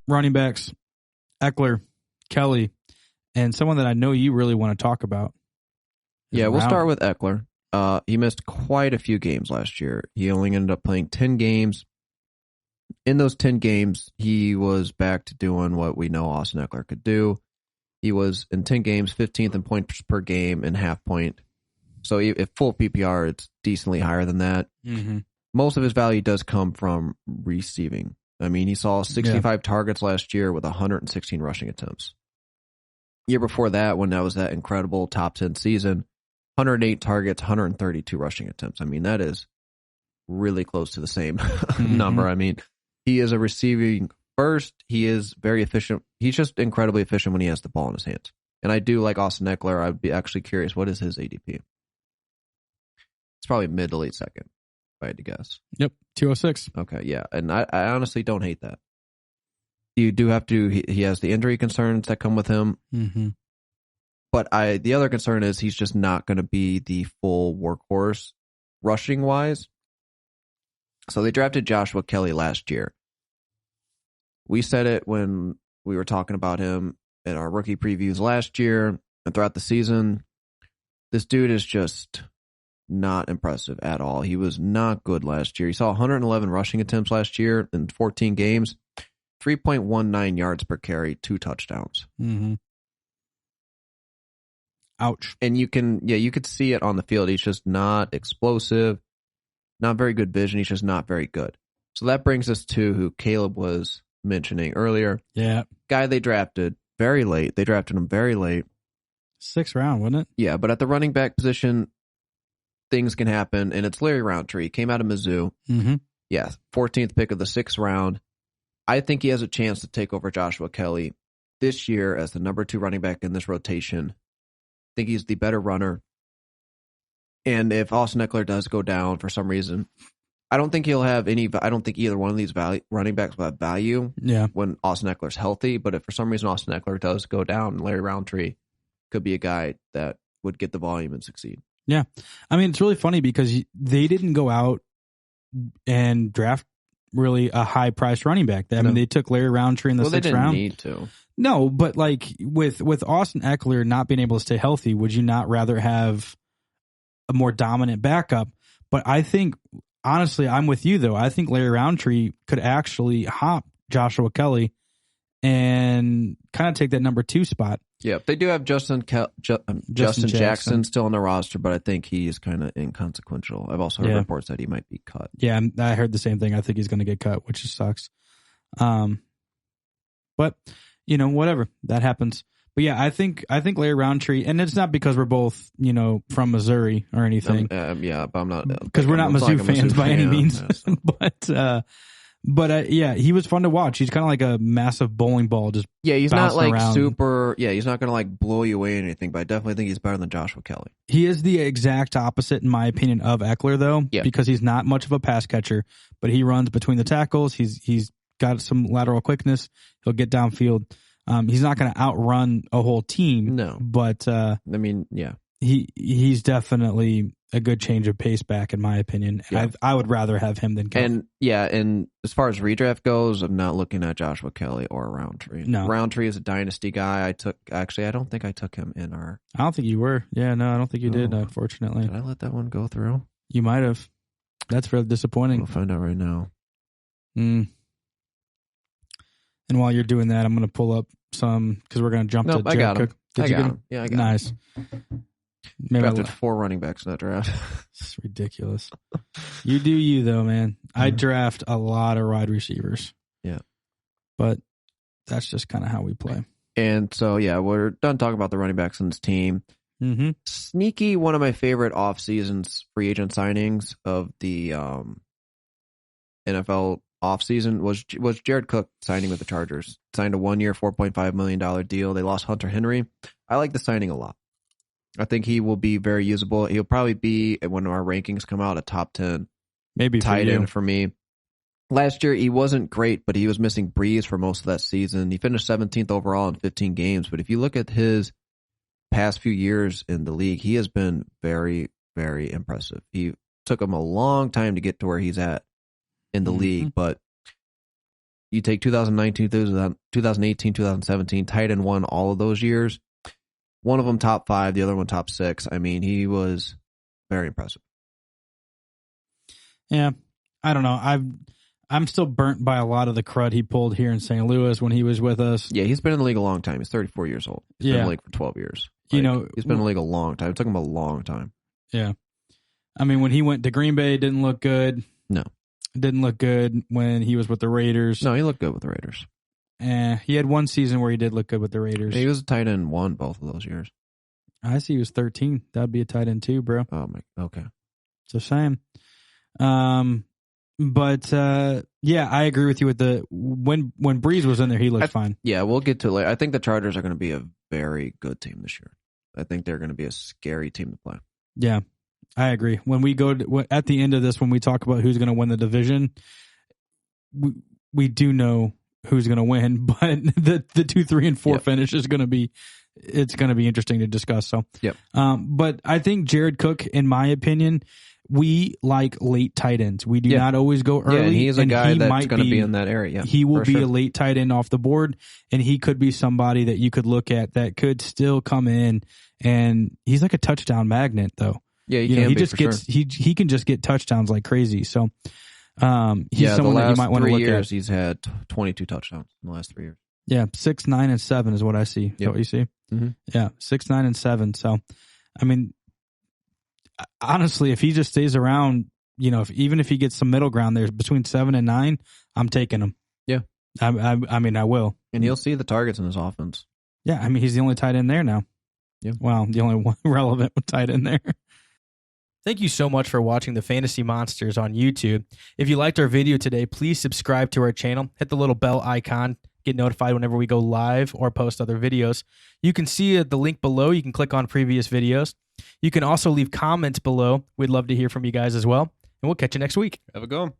running backs, Echler, Kelly, and someone that I know you really want to talk about. Yeah, we'll start with Echler. He missed quite a few games last year. He only ended up playing 10 games. In those 10 games, he was back to doing what we know Austin Echler could do. He was, in 10 games, 15th in points per game and half point. So if full PPR, it's decently higher than that. Mm-hmm. Most of his value does come from receiving. I mean, he saw 65 targets last year with 116 rushing attempts. Year before that, when that was that incredible top 10 season, 108 targets, 132 rushing attempts. I mean, that is really close to the same number. I mean, he is a receiving first. He is very efficient. He's just incredibly efficient when he has the ball in his hands. And I do like Austin Echler. I'd be actually curious, what is his ADP? It's probably mid to late second, if I had to guess. Yep, 206. Okay, yeah. And I honestly don't hate that. You do have to, he has the injury concerns that come with him. Mm-hmm. But the other concern is he's just not going to be the full workhorse rushing wise. So they drafted Joshua Kelly last year. We said it when we were talking about him in our rookie previews last year and throughout the season. This dude is just not impressive at all. He was not good last year. He saw 111 rushing attempts last year in 14 games, 3.19 yards per carry, 2 touchdowns. Mm-hmm. Ouch. And you could see it on the field. He's just not explosive, not very good vision. He's just not very good. So that brings us to who Caleb was mentioning earlier. Yeah. Guy they drafted very late. They drafted him very late. 6th round, wasn't it? Yeah, but at the running back position, things can happen, and it's Larry Roundtree. He came out of Mizzou. Mm-hmm. Yeah, 14th pick of the 6th round. I think he has a chance to take over Joshua Kelly this year as the number 2 running back in this rotation. I think he's the better runner. And if Austin Echler does go down for some reason, I don't think he'll have any. I don't think either one of these running backs will have value when Austin Eckler's healthy. But if for some reason Austin Echler does go down, Larry Roundtree could be a guy that would get the volume and succeed. Yeah. I mean, it's really funny because they didn't go out and draft really a high-priced running back. I mean, they took Larry Roundtree in the 6th round. They didn't need to. No, but like with Austin Eckler not being able to stay healthy, would you not rather have a more dominant backup? But I think, honestly, I'm with you, though. I think Larry Roundtree could actually hop Joshua Kelly and kind of take that number 2 spot. Yeah, they do have Justin Jackson still on the roster, but I think he's kind of inconsequential. I've also heard reports that he might be cut. Yeah, I heard the same thing. I think he's going to get cut, which just sucks. But whatever, that happens. But yeah, I think Larry Roundtree, and it's not because we're both from Missouri or anything. Yeah, but I'm not because we're not Mizzou fans by any means. So. But he was fun to watch. He's kind of like a massive bowling ball, just he's not like around. super. Yeah, he's not going to like blow you away or anything. But I definitely think he's better than Joshua Kelly. He is the exact opposite, in my opinion, of Echler, though, because he's not much of a pass catcher, but he runs between the tackles. He's got some lateral quickness. He'll get downfield. He's not going to outrun a whole team. No, but I mean, yeah, he's definitely a good change of pace back, in my opinion. Yeah. I would rather have him than Kelly. And as far as redraft goes, I'm not looking at Joshua Kelly or Roundtree. No, Roundtree is a dynasty guy. I don't think I took him in our. I don't think you were. Yeah, no, I don't think you did. Unfortunately, did I let that one go through? You might have. That's really disappointing. We'll find out right now. And while you're doing that, I'm going to pull up some because we're going to jump to Jared Cook. Did you get him? Yeah, I got him. Nice. Maybe drafted 4 running backs in that draft. It's ridiculous. You do you, though, man. I draft a lot of wide receivers. Yeah. But that's just kind of how we play. And so, we're done talking about the running backs on this team. Mm-hmm. Sneaky, one of my favorite off-seasons free agent signings of the NFL offseason was Jared Cook signing with the Chargers. Signed a 1-year, $4.5 million deal. They lost Hunter Henry. I like the signing a lot. I think he will be very usable. He'll probably be, when our rankings come out, a top 10 maybe tight end for me. Last year, he wasn't great, but he was missing Breeze for most of that season. He finished 17th overall in 15 games. But if you look at his past few years in the league, he has been very, very impressive. He took him a long time to get to where he's at in the league, but you take 2019, 2018, 2017, tight end one all of those years. One of them top 5, the other one top 6. I mean, he was very impressive. Yeah, I don't know. I'm still burnt by a lot of the crud he pulled here in St. Louis when he was with us. Yeah, he's been in the league a long time. He's 34 years old. He's been in the league for 12 years. Like, he's been in the league a long time. It took him a long time. Yeah. I mean, when he went to Green Bay, it didn't look good. No. Didn't look good when he was with the Raiders. No, he looked good with the Raiders. He had one season where he did look good with the Raiders. He was a tight end 1 both of those years. I see he was 13. That'd be a tight end 2, bro. Oh, my. Okay. It's a shame. But yeah, I agree with you with when Breeze was in there, he looked fine. Yeah, we'll get to it later. I think the Chargers are going to be a very good team this year. I think they're going to be a scary team to play. Yeah. I agree. When we go at the end of this, when we talk about who's going to win the division, we do know who's going to win, but the 2, 3, and 4 finish is going to be interesting to discuss. So, but I think Jared Cook, in my opinion, we like late tight ends. We do not always go early. Yeah, and he's a guy that's going to be in that area. Yeah, he will be a late tight end off the board, and he could be somebody that you could look at that could still come in, and he's like a touchdown magnet, though. Yeah, he can just get touchdowns like crazy. So, he's someone that you might want to look at. He's had 22 touchdowns in the last 3 years. Yeah, 6, 9, and 7 is what I see. Is that what you see? Mm-hmm. Yeah, 6, 9, and 7. So, I mean, honestly, if he just stays around, even if he gets some middle ground there between 7 and 9, I'm taking him. Yeah, I mean, I will, and he'll see the targets in his offense. Yeah, I mean, he's the only tight end there now. Yeah, well, the only one relevant tight end there. Thank you so much for watching the Fantasy Monsters on YouTube. If you liked our video today, please subscribe to our channel. Hit the little bell icon. Get notified whenever we go live or post other videos. You can see the link below. You can click on previous videos. You can also leave comments below. We'd love to hear from you guys as well. And we'll catch you next week. Have a go.